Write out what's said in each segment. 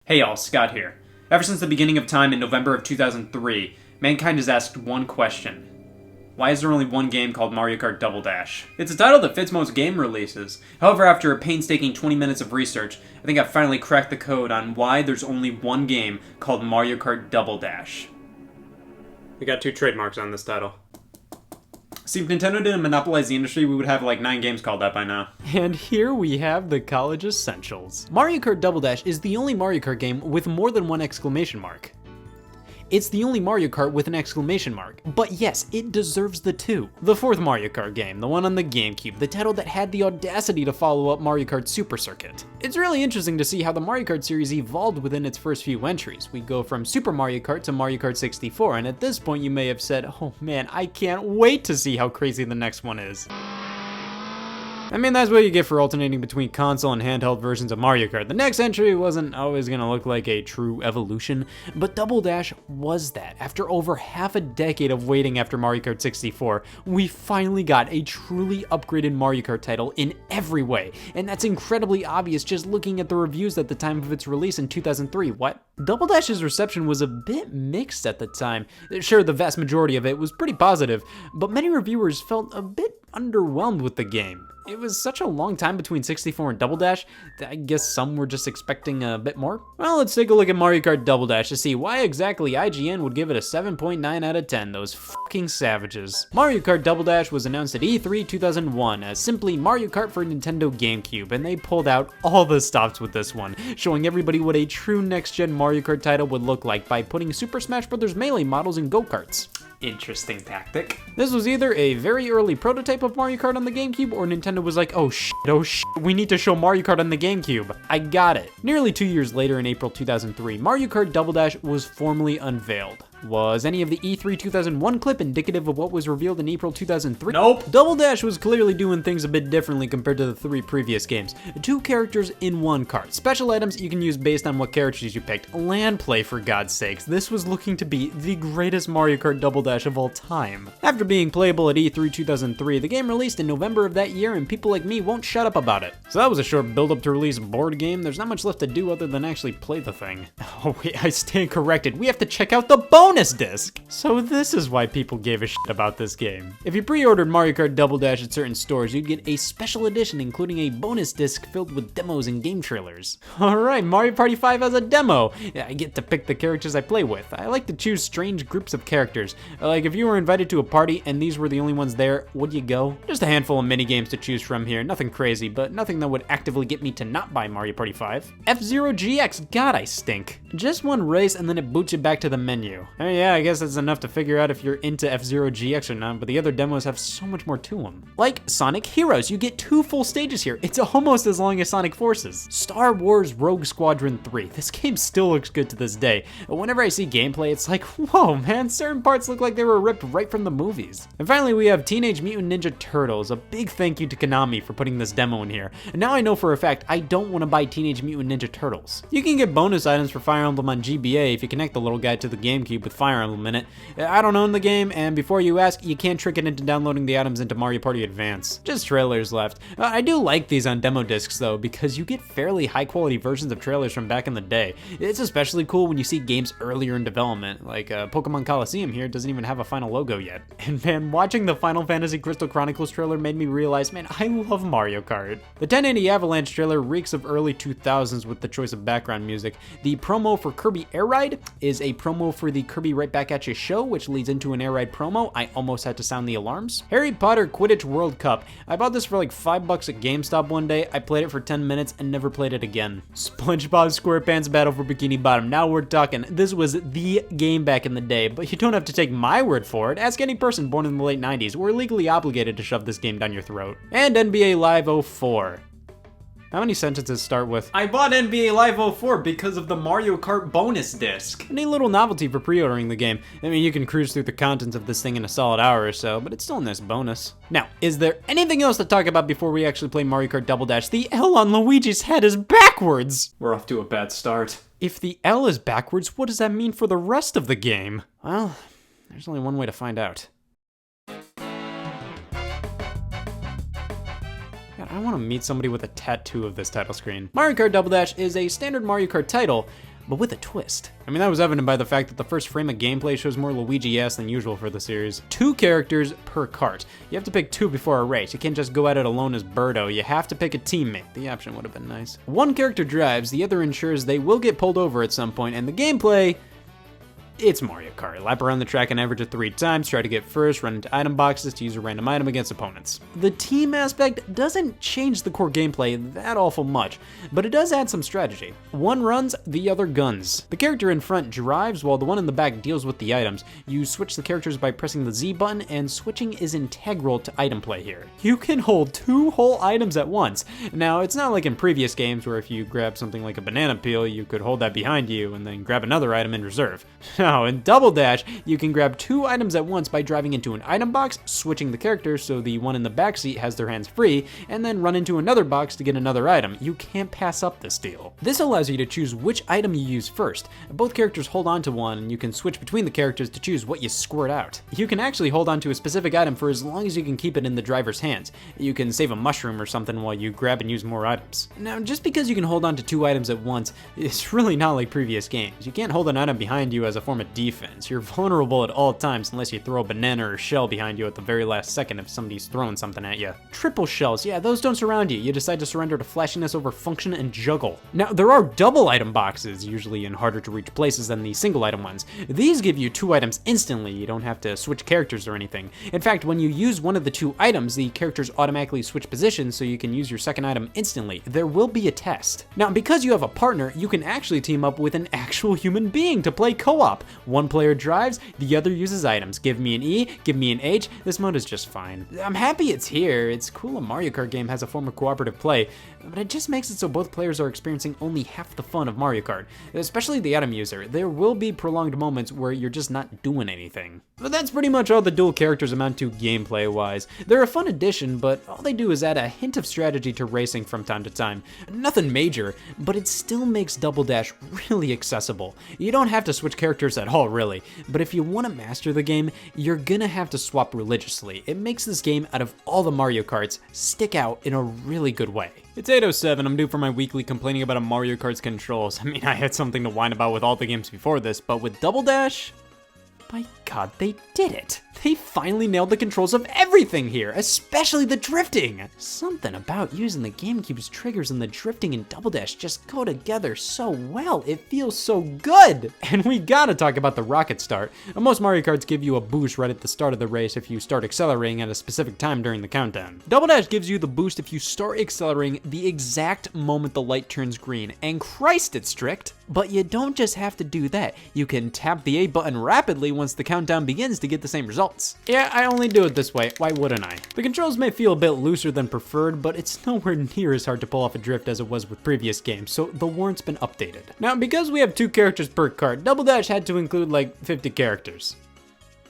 Hey y'all, Scott here. Ever since the beginning of time in November of 2003, mankind has asked one question. Why is there only one game called Mario Kart Double Dash? It's a title that fits most game releases. However, after a painstaking 20 minutes of research, I think I've finally cracked the code on why there's only one game called Mario Kart Double Dash. We got 2 trademarks on this title. See, if Nintendo didn't monopolize the industry, we would have like 9 games called that by now. And here we have the college essentials. Mario Kart Double Dash is the only Mario Kart game with more than one exclamation mark. It's the only Mario Kart with an exclamation mark. But yes, it deserves the 2. The 4th Mario Kart game, the one on the GameCube, the title that had the audacity to follow up Mario Kart Super Circuit. It's really interesting to see how the Mario Kart series evolved within its first few entries. We go from Super Mario Kart to Mario Kart 64, and at this point you may have said, oh man, I can't wait to see how crazy the next one is. I mean, that's what you get for alternating between console and handheld versions of Mario Kart. The next entry wasn't always gonna look like a true evolution, but Double Dash was that. After over half a decade of waiting after Mario Kart 64, we finally got a truly upgraded Mario Kart title in every way, and that's incredibly obvious just looking at the reviews at the time of its release in 2003. What? Double Dash's reception was a bit mixed at the time. Sure, the vast majority of it was pretty positive, but many reviewers felt a bit underwhelmed with the game. It was such a long time between 64 and Double Dash that I guess some were just expecting a bit more. Well, let's take a look at Mario Kart Double Dash to see why exactly IGN would give it a 7.9 out of 10, those fucking savages. Mario Kart Double Dash was announced at E3 2001 as simply Mario Kart for Nintendo GameCube, and they pulled out all the stops with this one, showing everybody what a true next-gen Mario Kart title would look like by putting Super Smash Bros. Melee models in go-karts. Interesting tactic. This was either a very early prototype of Mario Kart on the GameCube, or Nintendo was like, oh shit, we need to show Mario Kart on the GameCube. I got it. Nearly 2 years later in April 2003, Mario Kart Double Dash was formally unveiled. Was any of the E3 2001 clip indicative of what was revealed in April 2003? Nope. Double Dash was clearly doing things a bit differently compared to the 3 previous games. 2 characters in 1 cart. Special items you can use based on what characters you picked. Land play, for God's sakes. This was looking to be the greatest Mario Kart Double Dash of all time. After being playable at E3 2003, the game released in November of that year, and people like me won't shut up about it. So that was a short build-up to release board game. There's not much left to do other than actually play the thing. Oh wait, I stand corrected. We have to check out the bonus disc! So this is why people gave a shit about this game. If you pre-ordered Mario Kart Double Dash at certain stores, you'd get a special edition including a bonus disc filled with demos and game trailers. Alright, Mario Party 5 has a demo! I get to pick the characters I play with. I like to choose strange groups of characters. Like if you were invited to a party and these were the only ones there, would you go? Just a handful of mini games to choose from here. Nothing crazy, but nothing that would actively get me to not buy Mario Party 5. F-Zero GX, God I stink. Just one race and then it boots you back to the menu. Yeah, I guess that's enough to figure out if you're into F-Zero GX or not, but the other demos have so much more to them. Like Sonic Heroes, you get 2 full stages here. It's almost as long as Sonic Forces. Star Wars Rogue Squadron 3. This game still looks good to this day. Whenever I see gameplay, it's like, whoa man, certain parts look like they were ripped right from the movies. And finally, we have Teenage Mutant Ninja Turtles. A big thank you to Konami for putting this demo in here. And now I know for a fact I don't want to buy Teenage Mutant Ninja Turtles. You can get bonus items for Fire Emblem on GBA if you connect the little guy to the GameCube with Fire Emblem in it. I don't own the game, and before you ask, you can't trick it into downloading the items into Mario Party Advance. Just trailers left. I do like these on demo discs though, because you get fairly high quality versions of trailers from back in the day. It's especially cool when you see games earlier in development, like Pokemon Colosseum here doesn't even have a final logo yet. And man, watching the Final Fantasy Crystal Chronicles trailer made me realize, man, I love Mario Kart. The 1080 Avalanche trailer reeks of early 2000s with the choice of background music. The promo for Kirby Air Ride is a promo for the Kirby Right Back At You show, which leads into an Air Ride promo. I almost had to sound the alarms. Harry Potter Quidditch World Cup. I bought this for like $5 at GameStop one day. I played it for 10 minutes and never played it again. SpongeBob SquarePants Battle for Bikini Bottom. Now we're talking. This was the game back in the day, but you don't have to take my word for it. Ask any person born in the late 90s. We're legally obligated to shove this game down your throat. And NBA Live 04. How many sentences start with, I bought NBA Live 04 because of the Mario Kart bonus disc. a neat little novelty for pre-ordering the game. I mean, you can cruise through the contents of this thing in a solid hour or so, but it's still a nice bonus. Now, is there anything else to talk about before we actually play Mario Kart Double Dash? The L on Luigi's head is backwards! We're off to a bad start. If the L is backwards, what does that mean for the rest of the game? Well, there's only one way to find out. I want to meet somebody with a tattoo of this title screen. Mario Kart Double Dash is a standard Mario Kart title, but with a twist. I mean, that was evident by the fact that the first frame of gameplay shows more Luigi ass than usual for the series. 2 characters per kart. You have to pick 2 before a race. You can't just go at it alone as Birdo. You have to pick a teammate. The option would have been nice. 1 character drives, the other ensures they will get pulled over at some point, and the gameplay, it's Mario Kart. Lap around the track an average of 3 times, try to get first, run into item boxes to use a random item against opponents. The team aspect doesn't change the core gameplay that awful much, but it does add some strategy. One runs, the other guns. The character in front drives while the one in the back deals with the items. You switch the characters by pressing the Z button, and switching is integral to item play here. You can hold 2 whole items at once. Now, it's not like in previous games where if you grab something like a banana peel, you could hold that behind you and then grab another item in reserve. Now, in Double Dash, you can grab 2 items at once by driving into an item box, switching the character so the one in the back seat has their hands free, and then run into another box to get another item. You can't pass up this deal. This allows you to choose which item you use first. Both characters hold on to one, and you can switch between the characters to choose what you squirt out. You can actually hold on to a specific item for as long as you can keep it in the driver's hands. You can save a mushroom or something while you grab and use more items. Now, just because you can hold on to 2 items at once, it's really not like previous games. You can't hold an item behind you as a form of defense. You're vulnerable at all times unless you throw a banana or shell behind you at the very last second if somebody's throwing something at you. Triple shells, yeah, those don't surround you. You decide to surrender to flashiness over function and juggle. Now, there are double item boxes, usually in harder to reach places than the single item ones. These give you 2 items instantly. You don't have to switch characters or anything. In fact, when you use one of the 2 items, the characters automatically switch positions so you can use your second item instantly. There will be a test. Now, because you have a partner, you can actually team up with an actual human being to play co-op. One player drives, the other uses items. Give me an E, give me an H. This mode is just fine. I'm happy it's here. It's cool a Mario Kart game has a form of cooperative play, but it just makes it so both players are experiencing only half the fun of Mario Kart, especially the item user. There will be prolonged moments where you're just not doing anything. But that's pretty much all the dual characters amount to gameplay-wise. They're a fun addition, but all they do is add a hint of strategy to racing from time to time. Nothing major, but it still makes Double Dash really accessible. You don't have to switch characters at all, really, but if you want to master the game, you're gonna have to swap religiously. It makes this game, out of all the Mario Karts, stick out in a really good way. It's 8:07, I'm due for my weekly complaining about a Mario Kart's controls. I mean, I had something to whine about with all the games before this, but with Double Dash, my god, they did it. They finally nailed the controls of everything here, especially the drifting. Something about using the GameCube's triggers and the drifting in Double Dash just go together so well. It feels so good. And we gotta talk about the rocket start. Most Mario Karts give you a boost right at the start of the race if you start accelerating at a specific time during the countdown. Double Dash gives you the boost if you start accelerating the exact moment the light turns green. And Christ, it's strict. But you don't just have to do that. You can tap the A button rapidly once the countdown begins to get the same result. Yeah, I only do it this way, why wouldn't I? The controls may feel a bit looser than preferred, but it's nowhere near as hard to pull off a drift as it was with previous games, so the warrant's been updated. Now, because we have 2 characters per kart, Double Dash had to include like 50 characters.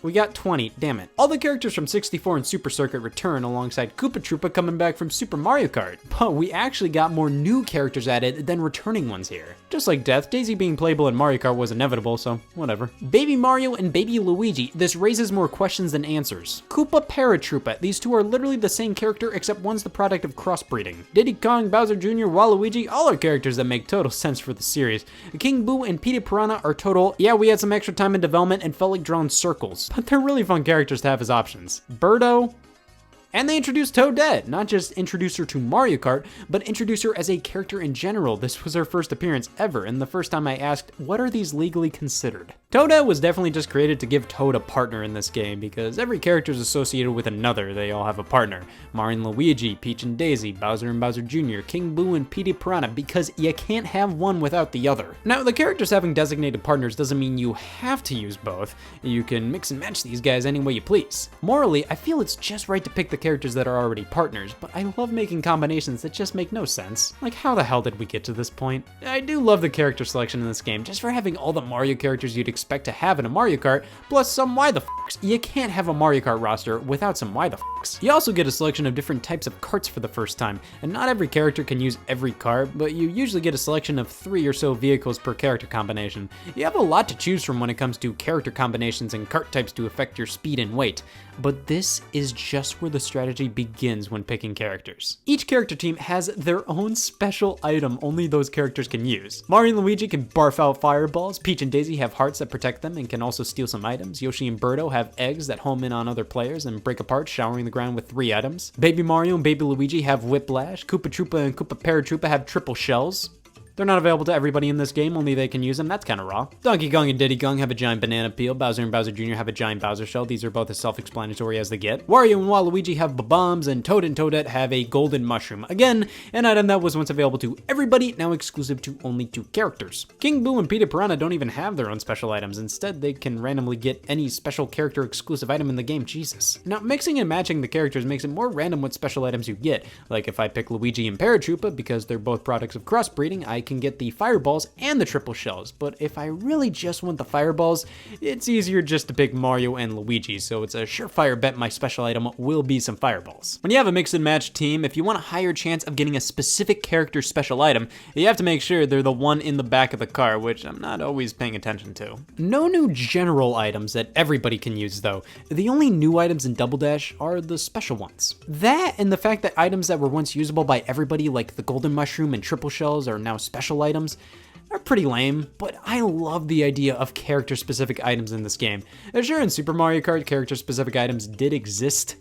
We got 20, damn it. All the characters from 64 and Super Circuit return alongside Koopa Troopa coming back from Super Mario Kart. But we actually got more new characters added than returning ones here. Just like Death, Daisy being playable in Mario Kart was inevitable, so whatever. Baby Mario and Baby Luigi, this raises more questions than answers. Koopa Paratroopa, these 2 are literally the same character except one's the product of crossbreeding. Diddy Kong, Bowser Jr., Waluigi, all are characters that make total sense for the series. King Boo and Petey Piranha are total, yeah, we had some extra time in development and felt like drawing circles. But they're really fun characters to have as options. Birdo, and they introduced Toadette, not just introduce her to Mario Kart, but introduce her as a character in general. This was her first appearance ever, and the first time I asked, what are these legally considered? Toadette was definitely just created to give Toad a partner in this game, because every character is associated with another. They all have a partner. Mario and Luigi, Peach and Daisy, Bowser and Bowser Jr., King Boo and Petey Piranha, because you can't have one without the other. Now, the characters having designated partners doesn't mean you have to use both. You can mix and match these guys any way you please. Morally, I feel it's just right to pick the characters that are already partners, but I love making combinations that just make no sense. Like, how the hell did we get to this point? I do love the character selection in this game, just for having all the Mario characters you'd expect to have in a Mario Kart, plus some why the f***s. You can't have a Mario Kart roster without some why the f***s. You also get a selection of different types of carts for the first time, and not every character can use every cart, but you usually get a selection of 3 or so vehicles per character combination. You have a lot to choose from when it comes to character combinations and cart types to affect your speed and weight, but this is just where the strategy begins when picking characters. Each character team has their own special item only those characters can use. Mario and Luigi can barf out fireballs, Peach and Daisy have hearts that protect them and can also steal some items, Yoshi and Birdo have eggs that home in on other players and break apart, showering the ground with 3 items. Baby Mario and Baby Luigi have whiplash, Koopa Troopa and Koopa Paratroopa have triple shells. They're not available to everybody in this game, only they can use them, that's kinda raw. Donkey Kong and Diddy Kong have a giant banana peel, Bowser and Bowser Jr. have a giant Bowser shell, these are both as self-explanatory as they get. Wario and Waluigi have bombs, and Toad and Toadette have a golden mushroom. Again, an item that was once available to everybody, now exclusive to only 2 characters. King Boo and Peter Piranha don't even have their own special items, instead they can randomly get any special character exclusive item in the game, Jesus. Now, mixing and matching the characters makes it more random what special items you get, like if I pick Luigi and Paratroopa, because they're both products of crossbreeding, I can get the fireball and the triple shells, but if I really just want the fireballs, it's easier just to pick Mario and Luigi, so it's a surefire bet my special item will be some fireballs. When you have a mix and match team, if you want a higher chance of getting a specific character's special item, you have to make sure they're the one in the back of the car, which I'm not always paying attention to. No new general items that everybody can use though. The only new items in Double Dash are the special ones. That and the fact that items that were once usable by everybody, like the golden mushroom and triple shells, are now special items, are pretty lame, but I love the idea of character-specific items in this game. Sure, in Super Mario Kart, character-specific items did exist,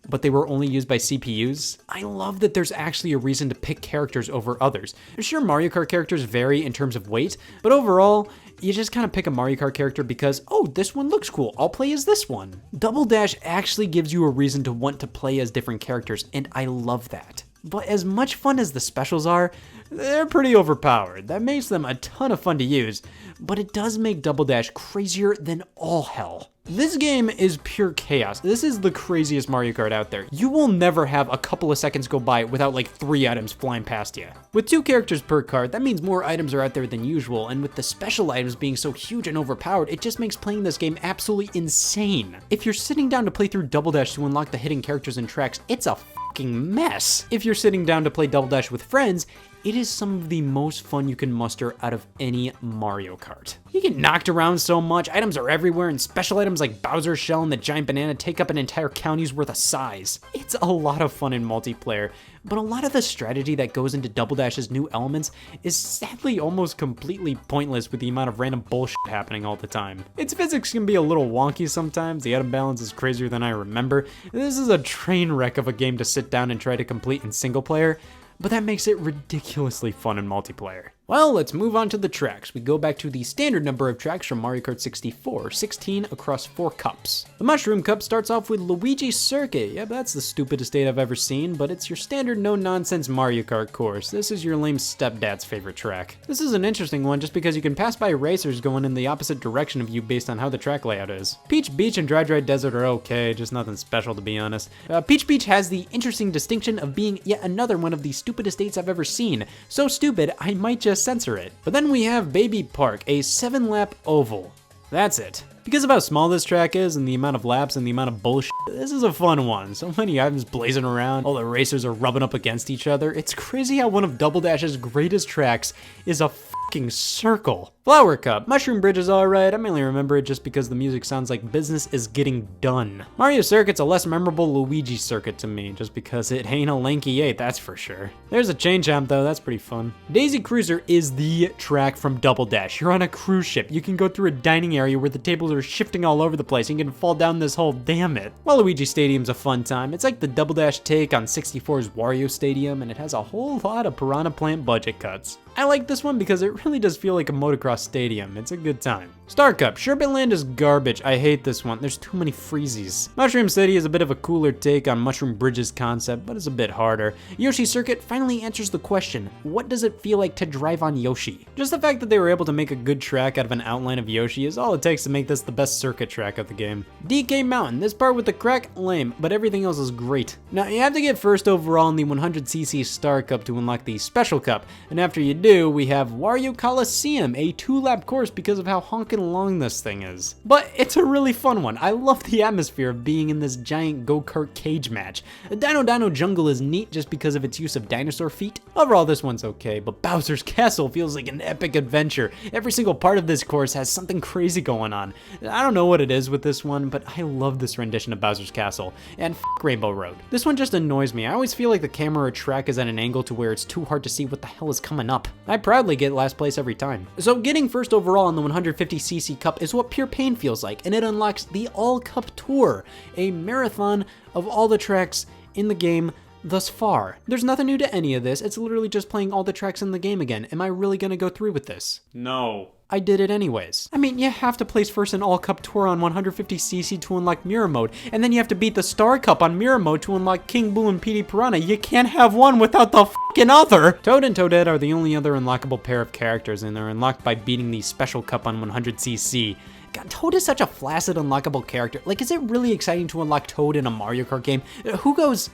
but they were only used by CPUs. I love that there's actually a reason to pick characters over others. Sure, Mario Kart characters vary in terms of weight, but overall, you just kind of pick a Mario Kart character because, oh, this one looks cool, I'll play as this one. Double Dash actually gives you a reason to want to play as different characters, and I love that. But as much fun as the specials are, they're pretty overpowered. That makes them a ton of fun to use, but it does make Double Dash crazier than all hell. This game is pure chaos. This is the craziest Mario Kart out there. You will never have a couple of seconds go by without like 3 items flying past you. With 2 characters per kart, that means more items are out there than usual, and with the special items being so huge and overpowered, it just makes playing this game absolutely insane. If you're sitting down to play through Double Dash to unlock the hidden characters and tracks, it's a fucking mess. If you're sitting down to play Double Dash with friends, it is some of the most fun you can muster out of any Mario Kart. You get knocked around so much, items are everywhere, and special items like Bowser's shell and the giant banana take up an entire county's worth of size. It's a lot of fun in multiplayer, but a lot of the strategy that goes into Double Dash's new elements is sadly almost completely pointless with the amount of random bullshit happening all the time. Its physics can be a little wonky sometimes, the item balance is crazier than I remember. This is a train wreck of a game to sit down and try to complete in single player, but that makes it ridiculously fun in multiplayer. Well, let's move on to the tracks. We go back to the standard number of tracks from Mario Kart 64, 16 across 4 cups. The Mushroom Cup starts off with Luigi's Circuit. Yep, that's the stupidest date I've ever seen, but it's your standard no-nonsense Mario Kart course. This is your lame stepdad's favorite track. This is an interesting one just because you can pass by racers going in the opposite direction of you based on how the track layout is. Peach Beach and Dry Dry Desert are okay, just nothing special to be honest. Peach Beach has the interesting distinction of being yet another one of the stupidest dates I've ever seen. So stupid, I might just censor it. But then we have Baby Park, a 7-lap oval. That's it. Because of how small this track is and the amount of laps and the amount of bullshit, this is a fun one. So many items blazing around, all the racers are rubbing up against each other. It's crazy how one of Double Dash's greatest tracks is a fucking circle. Flower Cup. Mushroom Bridge is alright, I mainly remember it just because the music sounds like business is getting done. Mario Circuit's a less memorable Luigi Circuit to me, just because it ain't a lanky 8, that's for sure. There's a chain jump though, that's pretty fun. Daisy Cruiser is the track from Double Dash. You're on a cruise ship, you can go through a dining area where the tables are shifting all over the place, and you can fall down this hole, damn it. Waluigi Stadium's a fun time. It's like the Double Dash take on 64's Wario Stadium, and it has a whole lot of Piranha Plant budget cuts. I like this one because it really does feel like a motocross stadium. It's a good time. Star Cup. Sherbet Land is garbage. I hate this one. There's too many freezies. Mushroom City is a bit of a cooler take on Mushroom Bridge's concept, but it's a bit harder. Yoshi Circuit finally answers the question, what does it feel like to drive on Yoshi? Just the fact that they were able to make a good track out of an outline of Yoshi is all it takes to make this the best circuit track of the game. DK Mountain. This part with the crack, lame, but everything else is great. Now, you have to get first overall in the 100cc Star Cup to unlock the Special Cup, and after you do, ado, we have Wario Colosseum, a 2-lap course because of how honkin' long this thing is. But it's a really fun one. I love the atmosphere of being in this giant go-kart cage match. The Dino Jungle is neat just because of its use of dinosaur feet. Overall, this one's okay, but Bowser's Castle feels like an epic adventure. Every single part of this course has something crazy going on. I don't know what it is with this one, but I love this rendition of Bowser's Castle. And f*** Rainbow Road. This one just annoys me. I always feel like the camera or track is at an angle to where it's too hard to see what the hell is coming up. I proudly get last place every time. So getting first overall in the 150cc Cup is what pure pain feels like, and it unlocks the All Cup Tour, a marathon of all the tracks in the game thus far. There's nothing new to any of this. It's literally just playing all the tracks in the game again. Am I really gonna go through with this? No. I did it anyways. I mean, you have to place first in All Cup Tour on 150cc to unlock Mirror Mode, and then you have to beat the Star Cup on Mirror Mode to unlock King Boo and Petey Piranha. You can't have one without the fucking other! Toad and Toadette are the only other unlockable pair of characters, and they're unlocked by beating the Special Cup on 100cc. God, Toad is such a flaccid unlockable character. Like, is it really exciting to unlock Toad in a Mario Kart game? Who goes...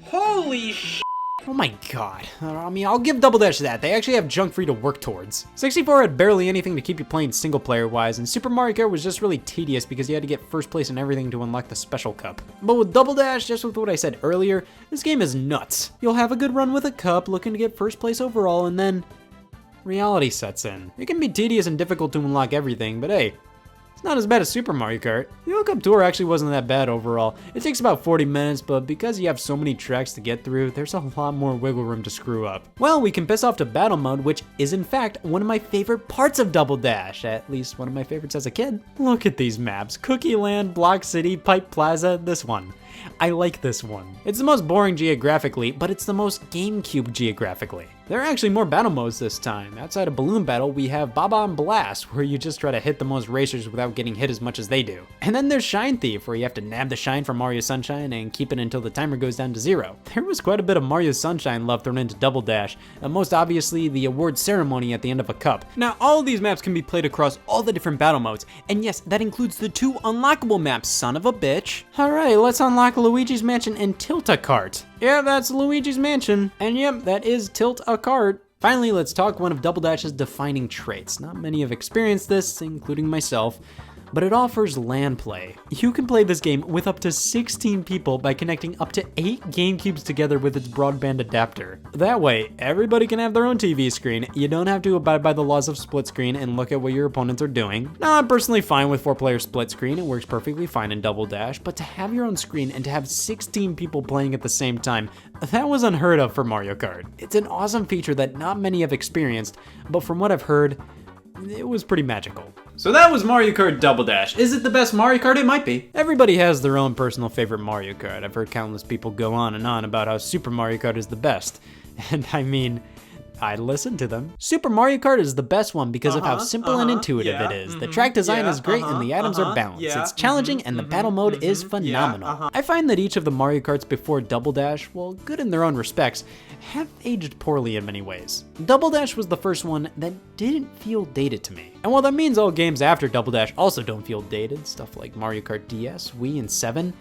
Holy sh**! Oh my god. I mean, I'll give Double Dash that. They actually have junk free to work towards. 64 had barely anything to keep you playing single player wise, and Super Mario Kart was just really tedious because you had to get first place in everything to unlock the Special Cup. But with Double Dash, just with what I said earlier, this game is nuts. You'll have a good run with a cup, looking to get first place overall, and then reality sets in. It can be tedious and difficult to unlock everything, but hey, it's not as bad as Super Mario Kart. The All Cup Tour actually wasn't that bad overall. It takes about 40 minutes, but because you have so many tracks to get through, there's a lot more wiggle room to screw up. Well, we can piss off to Battle Mode, which is in fact one of my favorite parts of Double Dash, at least one of my favorites as a kid. Look at these maps: Cookie Land, Block City, Pipe Plaza, this one. I like this one. It's the most boring geographically, but it's the most GameCube geographically. There are actually more battle modes this time. Outside of Balloon Battle, we have Baba and Blast, where you just try to hit the most racers without getting hit as much as they do. And then there's Shine Thief, where you have to nab the shine from Mario Sunshine and keep it until the timer goes down to 0. There was quite a bit of Mario Sunshine love thrown into Double Dash, and most obviously the award ceremony at the end of a cup. Now, all of these maps can be played across all the different battle modes, and yes, that includes the 2 unlockable maps, son of a bitch. Alright, let's unlock Luigi's Mansion and Tilt-A-Cart. Yeah, that's Luigi's Mansion. And yep, that is Tilt-A-Cart. Finally, let's talk one of Double Dash's defining traits. Not many have experienced this, including myself, but it offers LAN play. You can play this game with up to 16 people by connecting up to 8 GameCubes together with its broadband adapter. That way, everybody can have their own TV screen. You don't have to abide by the laws of split screen and look at what your opponents are doing. Now, I'm personally fine with 4-player split screen. It works perfectly fine in Double Dash, but to have your own screen and to have 16 people playing at the same time, that was unheard of for Mario Kart. It's an awesome feature that not many have experienced, but from what I've heard, it was pretty magical. So that was Mario Kart Double Dash. Is it the best Mario Kart? It might be. Everybody has their own personal favorite Mario Kart. I've heard countless people go on and on about how Super Mario Kart is the best. And I mean, I listen to them. Super Mario Kart is the best one because of how simple and intuitive it is. The track design is great and the items are balanced. It's challenging and the battle mode is phenomenal. I find that each of the Mario Karts before Double Dash, while good in their own respects, have aged poorly in many ways. Double Dash was the first one that didn't feel dated to me. And while that means all games after Double Dash also don't feel dated, stuff like Mario Kart DS, Wii, and 7,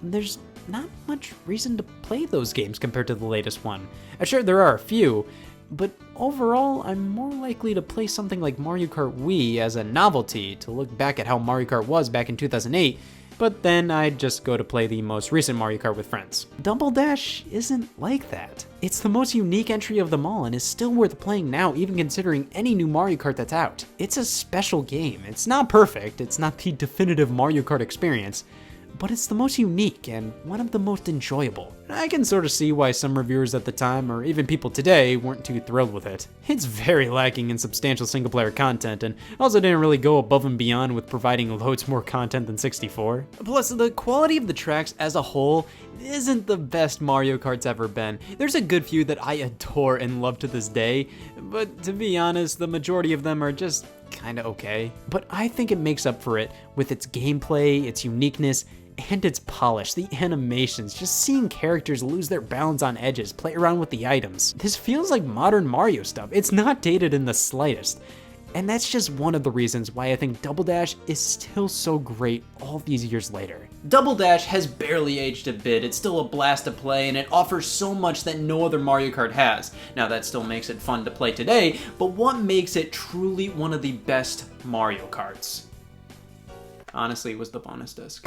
there's not much reason to play those games compared to the latest one. Sure, there are a few, but overall, I'm more likely to play something like Mario Kart Wii as a novelty to look back at how Mario Kart was back in 2008, but then I'd just go to play the most recent Mario Kart with friends. Double Dash isn't like that. It's the most unique entry of them all and is still worth playing now, even considering any new Mario Kart that's out. It's a special game. It's not perfect, it's not the definitive Mario Kart experience, but it's the most unique and one of the most enjoyable. I can sort of see why some reviewers at the time, or even people today, weren't too thrilled with it. It's very lacking in substantial single-player content, and also didn't really go above and beyond with providing loads more content than 64. Plus, the quality of the tracks as a whole isn't the best Mario Kart's ever been. There's a good few that I adore and love to this day, but to be honest, the majority of them are just kinda okay. But I think it makes up for it with its gameplay, its uniqueness, and its polish, the animations, just seeing characters lose their balance on edges, play around with the items. This feels like modern Mario stuff. It's not dated in the slightest. And that's just one of the reasons why I think Double Dash is still so great all these years later. Double Dash has barely aged a bit. It's still a blast to play, and it offers so much that no other Mario Kart has. Now, that still makes it fun to play today, but what makes it truly one of the best Mario Karts? Honestly, it was the bonus disc.